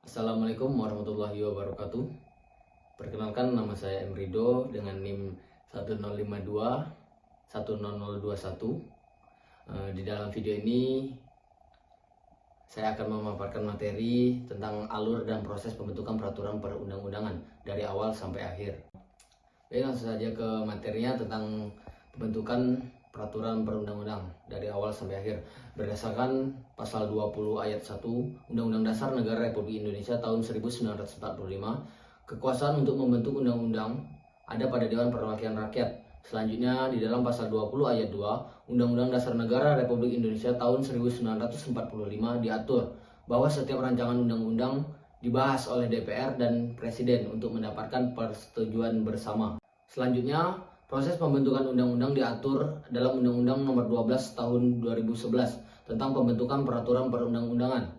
Assalamualaikum warahmatullahi wabarakatuh. Perkenalkan, nama saya Emrido dengan NIM 1052 10021. Di dalam video ini saya akan memaparkan materi tentang alur dan proses pembentukan peraturan perundang-undangan dari awal sampai akhir. Baik, langsung saja ke materinya tentang pembentukan peraturan perundang-undang dari awal sampai akhir. Berdasarkan pasal 20 ayat 1 Undang-Undang Dasar Negara Republik Indonesia tahun 1945, kekuasaan untuk membentuk undang-undang ada pada Dewan Perwakilan Rakyat. Selanjutnya, di dalam pasal 20 ayat 2 Undang-Undang Dasar Negara Republik Indonesia tahun 1945 diatur bahwa setiap rancangan undang-undang dibahas oleh DPR dan Presiden untuk mendapatkan persetujuan bersama. Selanjutnya, proses pembentukan undang-undang diatur dalam Undang-Undang Nomor 12 Tahun 2011 tentang pembentukan peraturan perundang-undangan,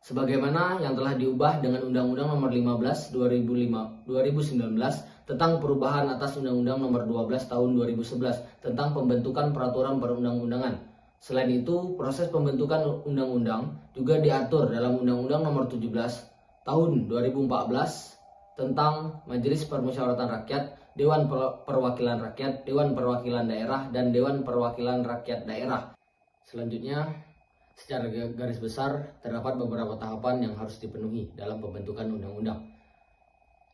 sebagaimana yang telah diubah dengan Undang-Undang Nomor 15 2019 tentang perubahan atas Undang-Undang Nomor 12 Tahun 2011 tentang pembentukan peraturan perundang-undangan. Selain itu, proses pembentukan undang-undang juga diatur dalam Undang-Undang Nomor 17 Tahun 2014 tentang Majelis Permusyawaratan Rakyat, Dewan Perwakilan Rakyat, Dewan Perwakilan Daerah, dan Dewan Perwakilan Rakyat Daerah. Selanjutnya, secara garis besar terdapat beberapa tahapan yang harus dipenuhi dalam pembentukan undang-undang.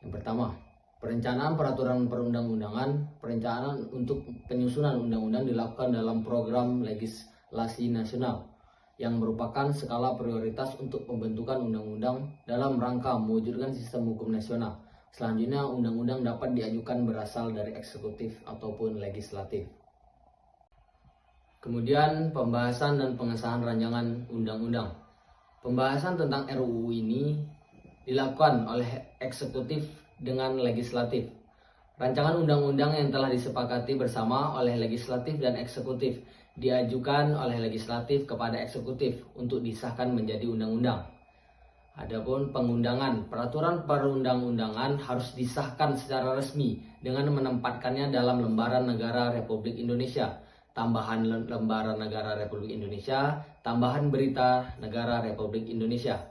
Yang pertama, perencanaan peraturan perundang-undangan. Perencanaan untuk penyusunan undang-undang dilakukan dalam program legislasi nasional yang merupakan skala prioritas untuk pembentukan undang-undang dalam rangka mewujudkan sistem hukum nasional. Selanjutnya, undang-undang dapat diajukan berasal dari eksekutif ataupun legislatif. Kemudian, pembahasan dan pengesahan rancangan undang-undang. Pembahasan tentang RUU ini dilakukan oleh eksekutif dengan legislatif. Rancangan undang-undang yang telah disepakati bersama oleh legislatif dan eksekutif diajukan oleh legislatif kepada eksekutif untuk disahkan menjadi undang-undang. Adapun pengundangan, peraturan perundang-undangan harus disahkan secara resmi dengan menempatkannya dalam lembaran negara Republik Indonesia, tambahan lembaran negara Republik Indonesia, tambahan berita negara Republik Indonesia.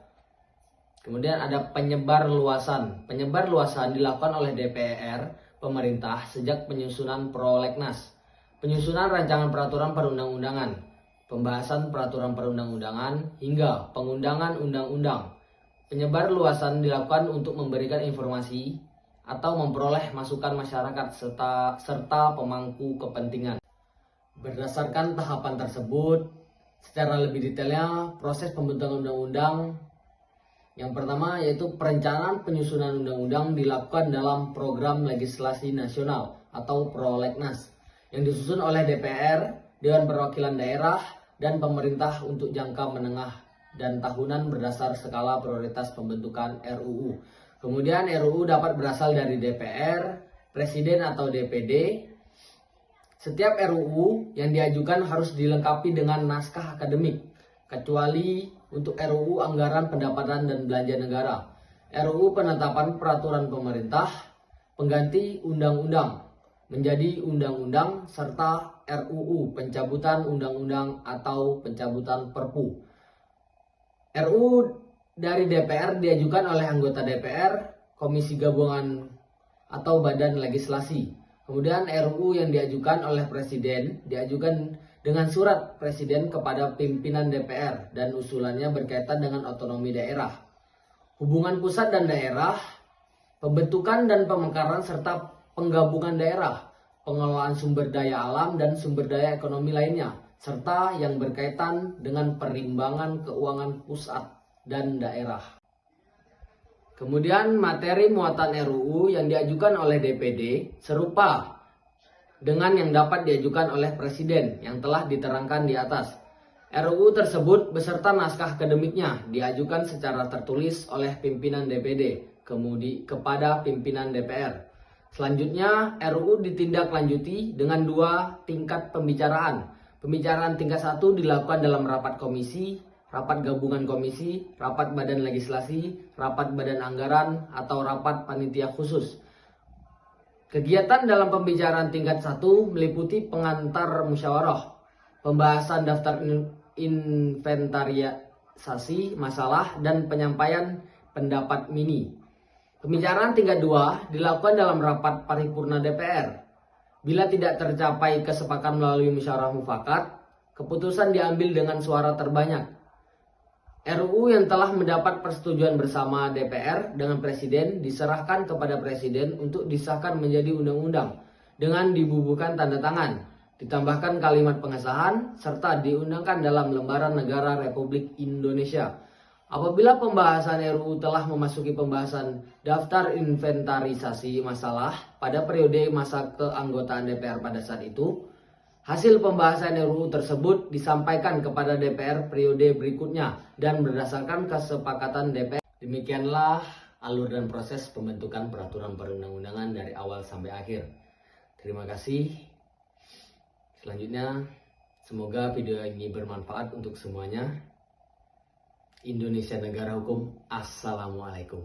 Kemudian ada penyebar luasan. Penyebar luasan dilakukan oleh DPR, pemerintah, sejak penyusunan prolegnas, penyusunan rancangan peraturan perundang-undangan, pembahasan peraturan perundang-undangan, hingga pengundangan undang-undang. Penyebar luasan dilakukan untuk memberikan informasi atau memperoleh masukan masyarakat serta pemangku kepentingan. Berdasarkan tahapan tersebut, secara lebih detailnya proses pembentukan undang-undang yang pertama yaitu perencanaan penyusunan undang-undang dilakukan dalam program legislasi nasional atau prolegnas yang disusun oleh DPR, Dewan Perwakilan Daerah, dan pemerintah untuk jangka menengah dan tahunan berdasar skala prioritas pembentukan RUU. Kemudian RUU dapat berasal dari DPR, Presiden atau DPD. Setiap RUU yang diajukan harus dilengkapi dengan naskah akademik, kecuali untuk RUU Anggaran Pendapatan dan Belanja Negara, RUU Penetapan Peraturan Pemerintah, Pengganti Undang-Undang menjadi Undang-Undang, serta RUU Pencabutan Undang-Undang atau Pencabutan Perpu. RUU dari DPR diajukan oleh anggota DPR, Komisi Gabungan atau Badan Legislasi. Kemudian RUU yang diajukan oleh Presiden diajukan dengan surat Presiden kepada pimpinan DPR dan usulannya berkaitan dengan otonomi daerah, hubungan pusat dan daerah, pembentukan dan pemekaran serta penggabungan daerah, pengelolaan sumber daya alam dan sumber daya ekonomi lainnya, serta yang berkaitan dengan perimbangan keuangan pusat dan daerah. Kemudian materi muatan RUU yang diajukan oleh DPD serupa dengan yang dapat diajukan oleh Presiden yang telah diterangkan di atas. RUU tersebut beserta naskah akademiknya diajukan secara tertulis oleh pimpinan DPD kepada pimpinan DPR. Selanjutnya, RUU ditindaklanjuti dengan 2 tingkat pembicaraan. Pembicaraan tingkat 1 dilakukan dalam rapat komisi, rapat gabungan komisi, rapat badan legislasi, rapat badan anggaran, atau rapat panitia khusus. Kegiatan dalam pembicaraan tingkat 1 meliputi pengantar musyawarah, pembahasan daftar inventarisasi masalah, dan penyampaian pendapat mini. Pembicaraan tingkat 2 dilakukan dalam rapat paripurna DPR. Bila tidak tercapai kesepakatan melalui musyawarah mufakat, keputusan diambil dengan suara terbanyak. RUU yang telah mendapat persetujuan bersama DPR dengan Presiden diserahkan kepada Presiden untuk disahkan menjadi undang-undang dengan dibubuhkan tanda tangan, ditambahkan kalimat pengesahan, serta diundangkan dalam lembaran negara Republik Indonesia. Apabila pembahasan RUU telah memasuki pembahasan daftar inventarisasi masalah pada periode masa keanggotaan DPR pada saat itu, hasil pembahasan RUU tersebut disampaikan kepada DPR periode berikutnya dan berdasarkan kesepakatan DPR. Demikianlah alur dan proses pembentukan peraturan perundang-undangan dari awal sampai akhir. Terima kasih. Selanjutnya, semoga video ini bermanfaat untuk semuanya. Indonesia negara hukum. Assalamualaikum.